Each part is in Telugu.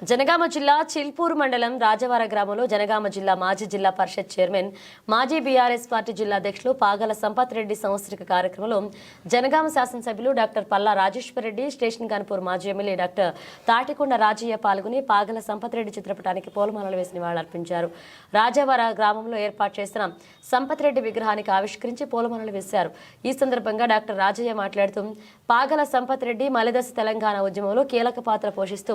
జనగామ జిల్లా చిల్పూరు మండలం రాజవార గ్రామంలో జనగామ జిల్లా మాజీ జిల్లా పరిషత్ చైర్మన్ మాజీ బీఆర్ఎస్ పార్టీ జిల్లా అధ్యక్షులు పాగల సంపత్ రెడ్డి సంవత్సరిక కార్యక్రమంలో జనగామ శాసనసభ్యులు డాక్టర్ పల్లా రాజేశ్వర్ రెడ్డి, స్టేషన్ గన్పూర్ మాజీ ఎమ్మెల్యే డాక్టర్ తాటికొండ రాజయ్య పాల్గొని పాగల సంపత్ రెడ్డి చిత్రపటానికి పూలమాలలు వేసి నివాళులర్పించారు. రాజవార గ్రామంలో ఏర్పాటు చేసిన సంపత్ రెడ్డి విగ్రహానికి ఆవిష్కరించి పూలమాలలు వేశారు. ఈ సందర్భంగా డాక్టర్ రాజయ్య మాట్లాడుతూ పాగల సంపత్ రెడ్డి మలిదశ తెలంగాణ ఉద్యమంలో కీలక పాత్ర పోషిస్తూ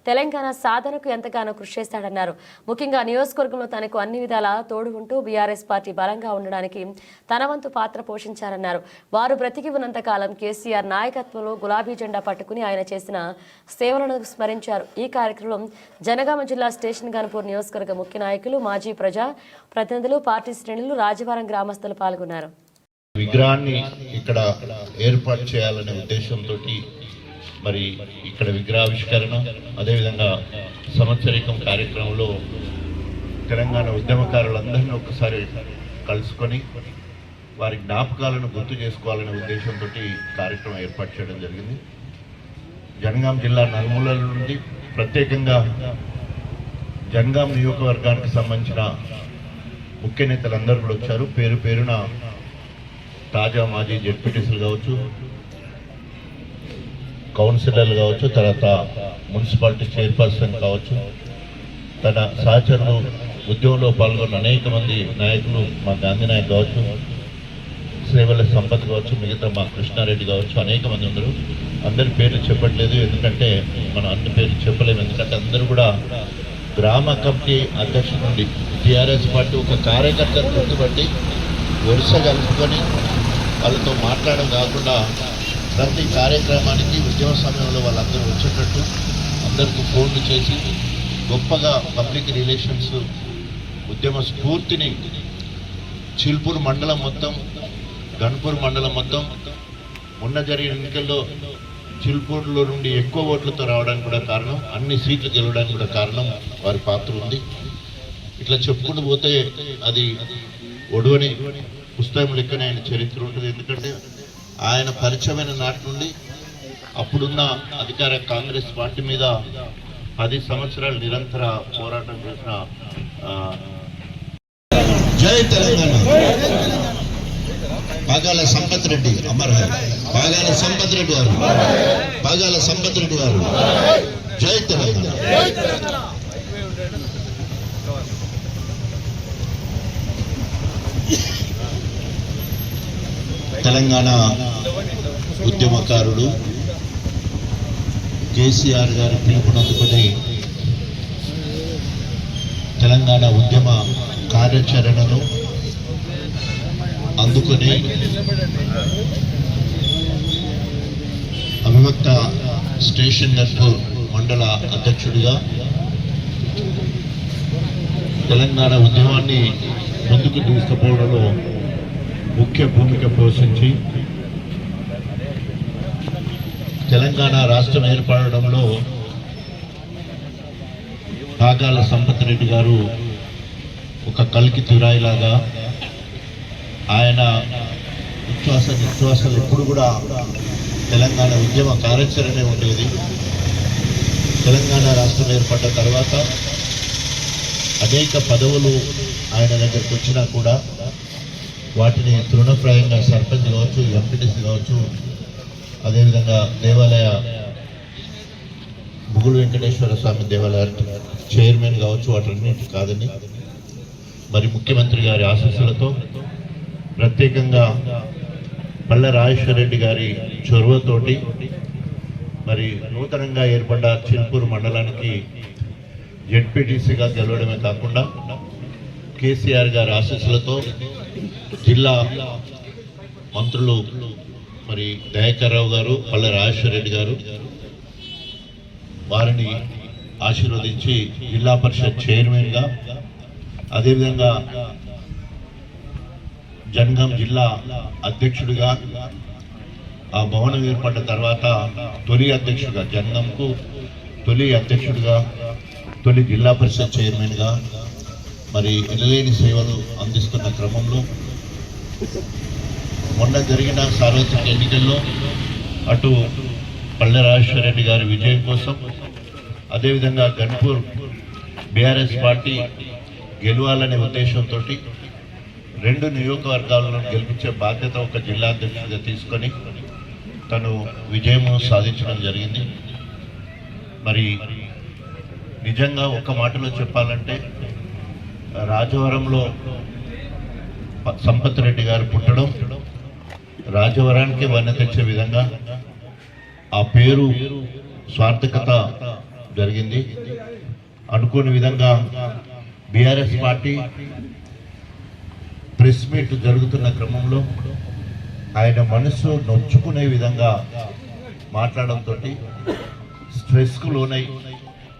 తెలంగాణ సాధనకు ఎంతగానో కృషి చేస్తాడన్నారు. ముఖ్యంగా నియోజకవర్గంలో తనకు అన్ని విధాలా తోడు ఉంటూ బీఆర్ఎస్ పార్టీ బలంగా ఉండడానికి తన వంతు పాత్ర పోషించారన్నారు. వారు బ్రతికి ఉన్నంత కాలం కేసీఆర్ నాయకత్వంలో గులాబీ జెండా పట్టుకుని ఆయన చేసిన సేవలను స్మరించారు. ఈ కార్యక్రమంలో జనగామ జిల్లా స్టేషన్ గన్పూర్ నియోజకవర్గ ముఖ్య నాయకులు, మాజీ ప్రజా ప్రతినిధులు, పార్టీ శ్రేణులు, రాజవారం గ్రామస్తులు పాల్గొన్నారు. విగ్రహాన్ని ఇక్కడ ఏర్పాటు చేయాలనే ఉద్దేశంతో మరి ఇక్కడ విగ్రహావిష్కరణ, అదేవిధంగా సంవత్సరికం కార్యక్రమంలో తెలంగాణ ఉద్యమకారులందరినీ ఒకసారి కలుసుకొని వారి జ్ఞాపకాలను గుర్తు చేసుకోవాలనే ఉద్దేశంతో కార్యక్రమం ఏర్పాటు చేయడం జరిగింది. జనగాం జిల్లా నలుమూలల నుండి ప్రత్యేకంగా జనగాం నియోజకవర్గానికి సంబంధించిన ముఖ్య నేతలందరూ కూడా వచ్చారు. పేరు పేరున తాజా మాజీ జెడ్పీటీసీలు కావచ్చు, కౌన్సిలర్లు కావచ్చు, తర్వాత మున్సిపాలిటీ చైర్పర్సన్ కావచ్చు, తన సహచరులు, ఉద్యమంలో పాల్గొన్న అనేక మంది నాయకులు, మా గాంధీ నాయక్ కావచ్చు, శ్రీవల్లి సంపత్ కావచ్చు, మిగతా మా కృష్ణారెడ్డి కావచ్చు, అనేక మంది ఉన్నారు. అందరి పేర్లు చెప్పట్లేదు, ఎందుకంటే మనం అన్ని పేర్లు చెప్పలేము. ఎందుకంటే అందరూ కూడా గ్రామ కమిటీ అధ్యక్షుడు నుండి టీఆర్ఎస్ పార్టీ ఒక కార్యకర్తను గుర్తుపట్టి వరుస కలుపుకొని వాళ్ళతో మాట్లాడడం కాకుండా ప్రతి కార్యక్రమానికి ఉద్యమ సమయంలో వాళ్ళందరూ వచ్చేటట్టు అందరికీ ఫోన్లు చేసి గొప్పగా పబ్లిక్ రిలేషన్స్ ఉద్యమ స్ఫూర్తిని చిల్పూర్ మండలం మొత్తం, గన్పూర్ మండలం మొత్తం, మొన్న జరిగిన ఎన్నికల్లో చిల్పూర్లో నుండి ఎక్కువ ఓట్లతో రావడానికి కూడా కారణం, అన్ని సీట్లు గెలవడానికి కూడా కారణం వారి పాత్ర ఉంది. ఇట్లా చెప్పుకుంటూ పోతే అది ఒడవని పుస్తకం లెక్కనే ఆయన చరిత్ర ఉంటుంది. ఎందుకంటే ఆయన పరిచయమైన నాటి నుండి అప్పుడున్న అధికార కాంగ్రెస్ పార్టీ మీద 10 సంవత్సరాలు నిరంతర పోరాటం చేసిన జై తెలంగాణ పాగాల సంపత్ రెడ్డి అమర్ హై, పాగాల సంపత్ రెడ్డి గారు, పాగాల సంపత్ రెడ్డి గారు, జై తెలంగాణ. తెలంగాణ ఉద్యమకారుడు కేసీఆర్ గారి పిలుపునందుకుని తెలంగాణ ఉద్యమ కార్యాచరణను అందుకుని అవిభక్త స్టేషన్ గన్పూర్ మండల అధ్యక్షుడిగా తెలంగాణ ఉద్యమాన్ని ముందుకు తీసుకుపోవడంలో ముఖ్య భూమిక పోషించి తెలంగాణ రాష్ట్రం ఏర్పడడంలో పాగాల సంపత్ రెడ్డి గారు ఒక కల్కి తురాయిలాగా ఆయన ఉచ్ఛ్వాస నిశ్వాసాలు ఎప్పుడు కూడా తెలంగాణ ఉద్యమ కార్యాచరణే ఉండేది. తెలంగాణ రాష్ట్రం ఏర్పడ్డ తర్వాత అనేక పదవులు ఆయన దగ్గరికి వచ్చినా కూడా వాటిని తృణప్రాయంగా సర్పంచ్ కావచ్చు, ఎంపీటీసీ కావచ్చు, అదేవిధంగా దేవాలయ బుగులు వెంకటేశ్వర స్వామి దేవాలయ చైర్మన్ కావచ్చు, వాటన్నిటి కాదని మరి ముఖ్యమంత్రి గారి ఆశీస్సులతో ప్రత్యేకంగా పల్లె రాజేశ్వర రెడ్డి గారి చొరవతోటి మరి నూతనంగా ఏర్పడ్డ చిల్పూరు మండలానికి జెడ్పీటీసీగా గెలవడమే కాకుండా కేసీఆర్ గారి ఆశీస్సులతో జిల్లా మంత్రులు మరి దయాకర్ రావు గారు, పల్లె రాజేశ్వర రెడ్డి గారు వారిని ఆశీర్వదించి జిల్లా పరిషత్ చైర్మన్గా, అదేవిధంగా జనగాం జిల్లా అధ్యక్షుడిగా, ఆ భవనం ఏర్పడ్డ తర్వాత తొలి అధ్యక్షుడిగా, జనగాంకు తొలి అధ్యక్షుడిగా, తొలి జిల్లా పరిషత్ చైర్మన్గా మరి ఎనలేని సేవలు అందిస్తున్న క్రమంలో మొన్న జరిగిన సార్వత్రిక ఎన్నికల్లో అటు పల్లె రాజేశ్వర రెడ్డి గారి విజయం కోసం, అదేవిధంగా గన్పూర్ బీఆర్ఎస్ పార్టీ గెలవాలనే ఉద్దేశంతో 2 నియోజకవర్గాలను గెలిపించే బాధ్యత ఒక జిల్లా అధ్యక్షుడిగా తీసుకొని తను విజయము సాధించడం జరిగింది. మరి నిజంగా ఒక మాటలో చెప్పాలంటే రాజవరంలో సంపత్ రెడ్డి గారు పుట్టడం రాజవరానికి వన్నె తెచ్చే విధంగా ఆ పేరు స్వార్థకత జరిగింది. అనుకోని విధంగా బీఆర్ఎస్ పార్టీ ప్రెస్ మీట్ జరుగుతున్న క్రమంలో ఆయన మనసు నొచ్చుకునే విధంగా మాట్లాడడంతో స్ట్రెస్కు లోనై